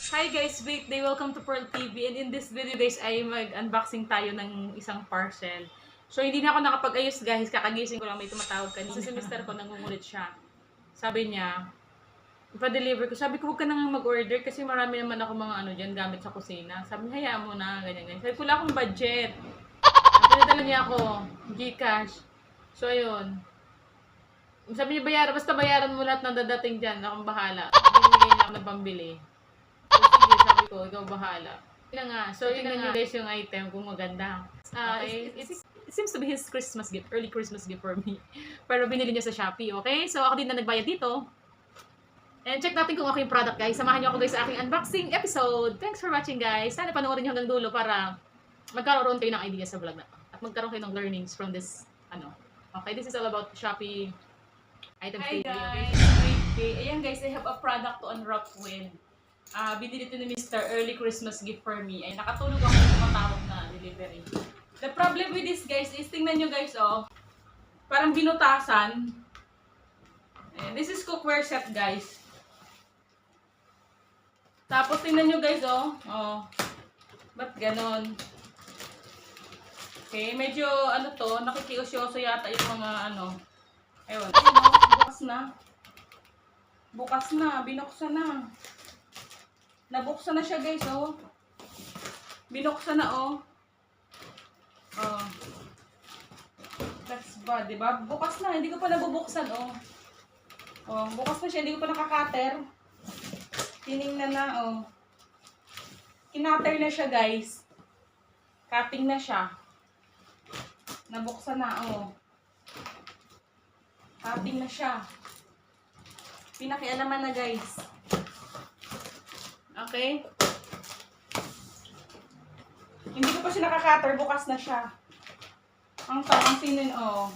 Hi guys, weekday, welcome to Pearl TV, and in this video guys ay mag-unboxing tayo ng isang parcel. So hindi na ako nakapag-ayos guys, kakagising ko lang, may tumatawag kanina. Si mister ko, nangungulit siya. Sabi niya, ipa-deliver ko. Sabi ko, huwag ka nang mag-order kasi marami naman ako mga ano dyan, gamit sa kusina. Sabi niya, hayaan mo na, ganyan. Sabi ko, wala akong budget. Pinadala niya ako, Gcash. So ayun. Sabi niya, basta bayaran mo lahat ng dadating dyan, akong bahala. Binigay niya ako ng pambili. Sige, sabi ko, ikaw bahala. Yun na nga. So, yun na nga guys yung item kung maganda. It seems to be his Christmas gift, early Christmas gift for me. Pero binili niya sa Shopee, okay? So, ako din na nagbayad dito. And check natin kung okay yung product, guys. Samahan niyo ako guys sa aking unboxing episode. Thanks for watching, guys. Sana panoorin niyo hanggang dulo para magkaroon kayo ng idea sa vlog na to. At magkaroon kayo ng learnings from this, Okay, this is all about Shopee items. Hi guys! Great day. Ayan guys, I have a product to unwrap with. Binili ito ni Mr. Early Christmas gift for me. Ay, nakatulog ako ng matawag na delivery. The problem with this guys is, tingnan nyo guys, oh. Parang binutasan. Ayan, this is cookware set guys. Tapos tingnan nyo guys, oh. Oh. Ba't ganon? Okay, medyo ano to, nakikiusyoso yata yung mga ano. Ayun, bukas na. Bukas na, binuksan na. Nabuksan na siya guys, oh. Binuksan na, oh. Oh. That's bad, diba? Bukas na, hindi ko pa nabubuksan, oh. Oh, bukas na siya, hindi ko pa nakakater. Tiningnan na, oh. Kinater na siya, guys. Cutting na siya. Nabuksan na, oh. Cutting na siya. Pinakialaman na, guys. Okay? Hindi ko pa siya nakaka-cutter, bukas na siya. Ang sinin, oh.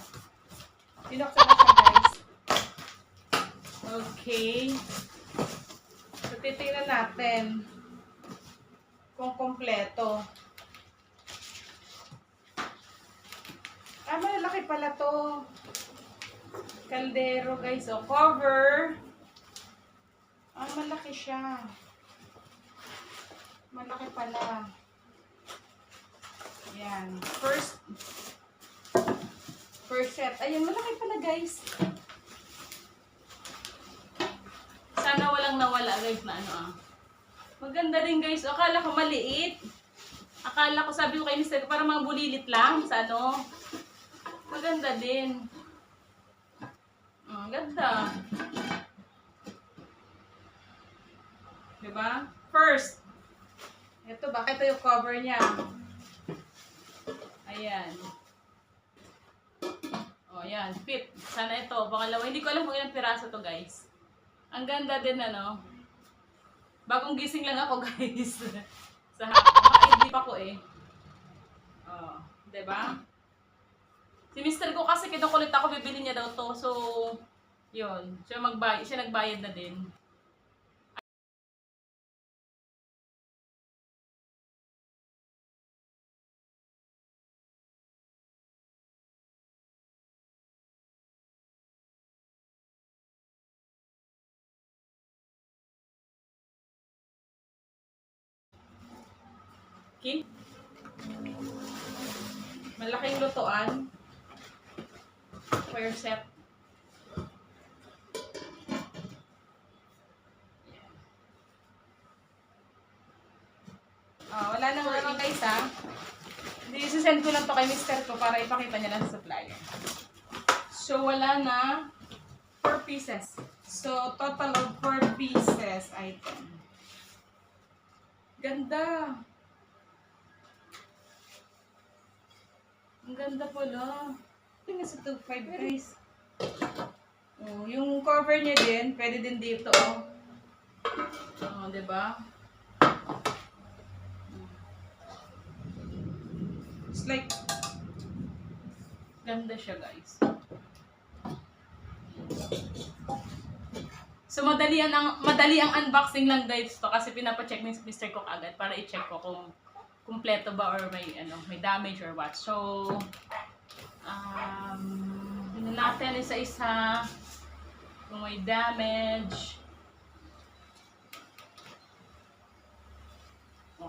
Sinuksan na siya, guys. Okay. So, titingnan natin kung kompleto. Malalaki pala to. Kaldero, guys. Oh, cover. Malaki siya. Malaki pala. Yan. First set. Ayan, malaki pala guys. Sana walang nawala guys na ano. Maganda din guys. Akala ko maliit. Akala ko, sabi ko kay Mr. parang mga bulilit lang sa ano. Maganda din. Ganda. Diba? First. Ito, bakit ito yung cover niya? Ayan. O, ayan. Fit. Sana ito. Pangalawa. Hindi ko alam kung ilang piraso to guys. Ang ganda din, ano. Bagong gising lang ako, guys. Sa hapon. Makaidip ako eh. O, diba? Si Mr. ko kasi kinukulit ako, bibili niya daw to. So, yun. Siya nagbayad na din. Okay? Malaking lutuan. Square set. Wala nang ano guys ha. Isisend ko lang to kay Mr. ko para ipakita niya lang sa supplier. So wala na 4 pieces. So total of 4 pieces item. Ganda. Ang ganda pala. Tingnan sa 2.5 guys. Oh, yung cover niya din, pwede din dito, oh. Oh, 'di ba? It's like ganda siya, guys. So madali ang unboxing lang guys to kasi pinapacheck ni Mr. Cook agad para i-check ko kung kumpleto ba or may damage or what. So natin isa-isa kung may damage.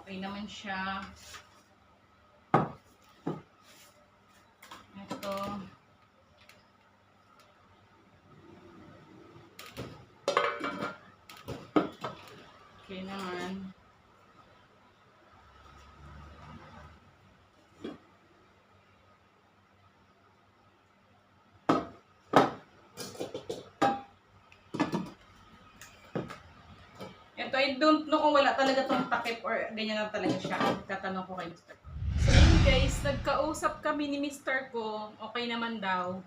Okay naman siya. Ito. Okay naman. Ito, I don't know kung wala talaga tong takip or ganyan na talaga siya. Tatanong ko kay Mr. So yun guys, nagkausap kami ni Mr. ko. Okay naman daw.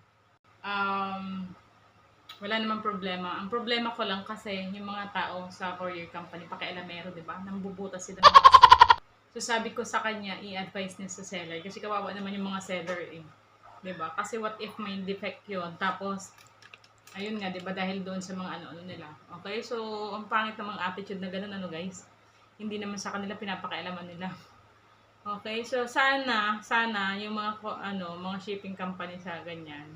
Wala namang problema. Ang problema ko lang kasi yung mga tao sa courier company, pakialamero, di ba? Nambubutas sila. So sabi ko sa kanya, i-advise niya sa seller. Kasi kawawa naman yung mga seller eh. Di ba? Kasi what if may defect yun? Tapos, ayun nga, di ba? Dahil doon sa mga ano-ano nila. Okay? So, ang pangit ng mga attitude na ganun, ano guys? Hindi naman sa kanila pinapakialaman nila. Okay? So, sana yung mga, mga shipping company sa ganyan,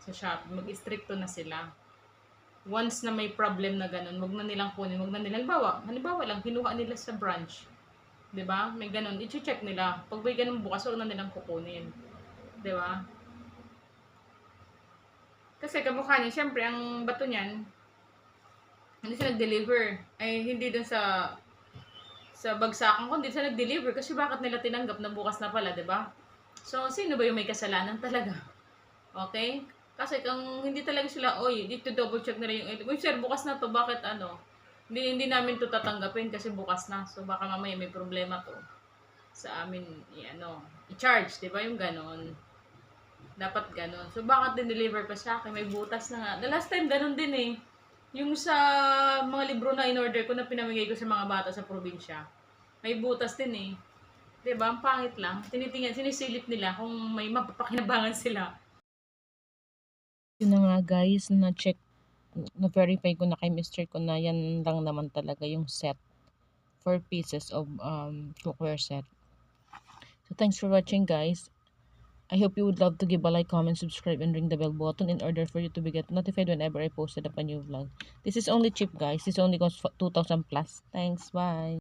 sa Shopee, mag-stricto na sila. Once na may problem na ganun, wag na nilang kunin, wag na nilang, halimbawa lang, kinuha nila sa branch. 'Di ba? May ganun, i-check nila. Pag may ganun bukas, wag na nilang kukunin. 'Di ba? Kasi kamukha niya, syempre, ang bato niyan, hindi siya nag-deliver. Ay, hindi dun sa bagsakan ko, hindi siya nag-deliver. Kasi bakit nila tinanggap na bukas na pala, 'di ba? So, sino ba yung may kasalanan talaga? Okay? Kasi kung hindi talaga sila, oy, dito double check nila yung item. Uy, sir, bukas na to, bakit ano? Hindi namin to tatanggapin kasi bukas na. So, baka mamaya may problema to sa amin, i-charge, di ba yung ganon? Dapat ganon. So, bakit din-deliver pa sa akin? May butas na nga. The last time, ganon din eh. Yung sa mga libro na in-order ko na pinamigay ko sa mga bata sa probinsya, may butas din eh. Di ba? Ang pangit lang. Tinitingnan, sinisilip nila kung may mapapakinabangan sila. Yun na nga guys, na-check, na-verify ko na kay Mr. ko na yan lang naman talaga yung set. 4 pieces of cookware set. So thanks for watching guys. I hope you would love to give a like, comment, subscribe, and ring the bell button in order for you to be get notified whenever I posted up a new vlog. This is only cheap guys. This only costs 2,000 plus. Thanks. Bye.